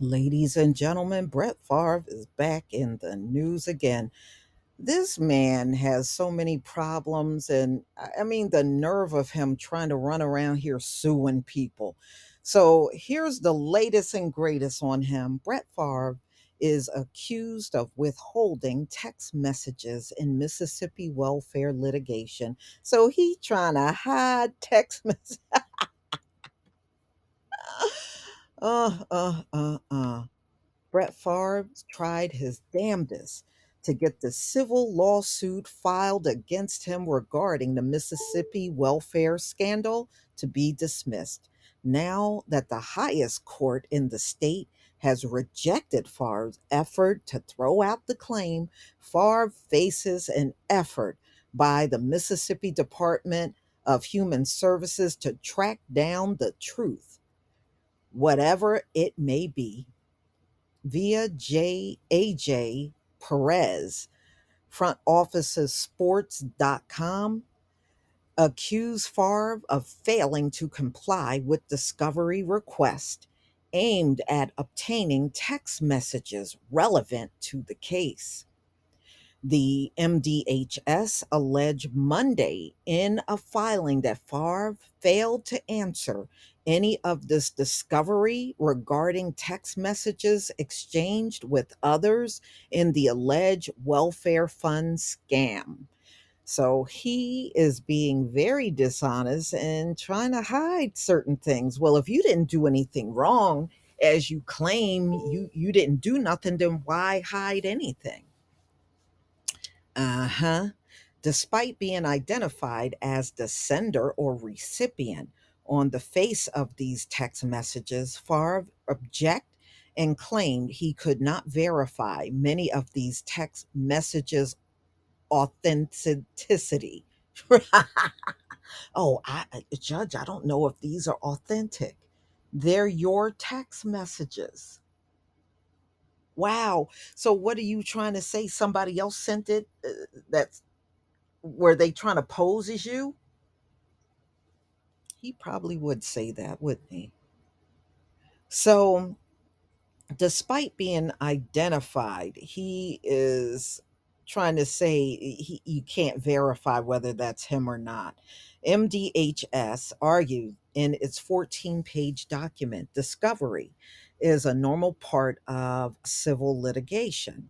Ladies and gentlemen, Brett Favre is back in the news again. This man has so many problems, and I mean, the nerve of him trying to run around here suing people. So, here's the latest and greatest on him. Brett Favre is accused of withholding text messages in Mississippi welfare litigation. So, he trying to hide text messages. uh. Brett Favre tried his damnedest to get the civil lawsuit filed against him regarding the Mississippi welfare scandal to be dismissed. Now that the highest court in the state has rejected Favre's effort to throw out the claim, Favre faces an effort by the Mississippi Department of Human Services to track down the truth, whatever it may be, via AJ Perez, front office's sports.com, accused Favre of failing to comply with discovery request aimed at obtaining text messages relevant to the case. The MDHS alleged Monday in a filing that Favre failed to answer any of this discovery regarding text messages exchanged with others in the alleged welfare fund scam. So he is being very dishonest and trying to hide certain things. Well, if you didn't do anything wrong, as you claim you didn't do nothing, then why hide anything? Uh-huh. Despite being identified as the sender or recipient on the face of these text messages, Favre objected and claimed he could not verify many of these text messages' authenticity. Judge, I don't know if these are authentic. They're your text messages. Wow. So what are you trying to say? Somebody else sent it? That's Were they trying to pose as you? He probably would say that, wouldn't he? So, despite being identified, he is trying to say you can't verify whether that's him or not. MDHS argued in its 14-page document, discovery is a normal part of civil litigation.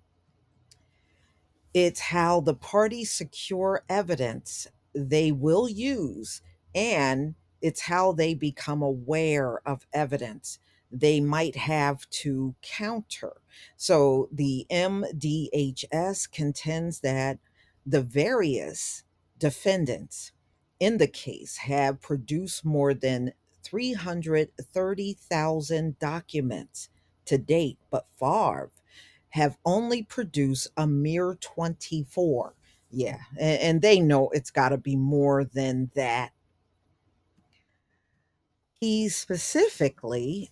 It's how the parties secure evidence they will use, and it's how they become aware of evidence they might have to counter. So the MDHS contends that the various defendants in the case have produced more than 330,000 documents to date, but Favre have only produced a mere 24. Yeah, and they know it's got to be more than that. He specifically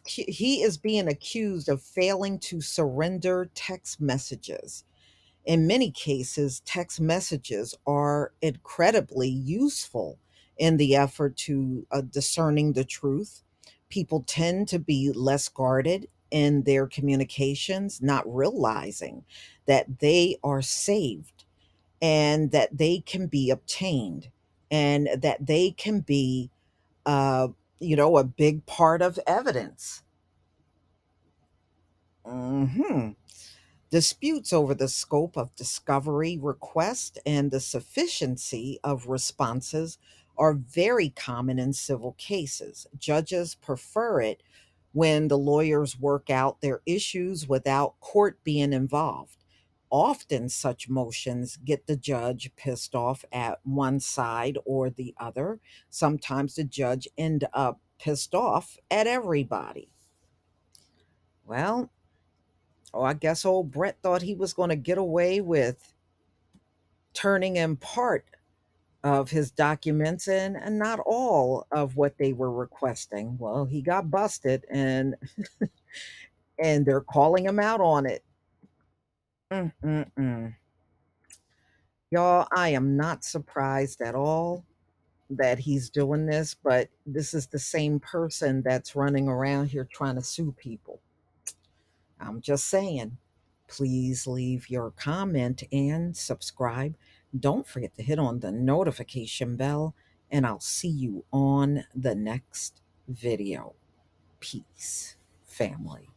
he is being accused of failing to surrender text messages. In many cases, text messages are incredibly useful in the effort to discerning the truth. People tend to be less guarded in their communications, not realizing that they are saved and that they can be obtained and that they can be, uh, a big part of evidence. Hmm. Disputes over the scope of discovery request and the sufficiency of responses are very common in civil cases. Judges prefer it when the lawyers work out their issues without court being involved. Often, such motions get the judge pissed off at one side or the other. Sometimes the judge end up pissed off at everybody. Well, I guess old Brett thought he was going to get away with turning in part of his documents in and not all of what they were requesting. Well, he got busted and they're calling him out on it. Mm-mm-mm. Y'all, I am not surprised at all. that he's doing this, but this is the same person that's running around here trying to sue people. I'm just saying. Please leave your comment and subscribe. Don't forget to hit on the notification bell, and I'll see you on the next video. Peace, family.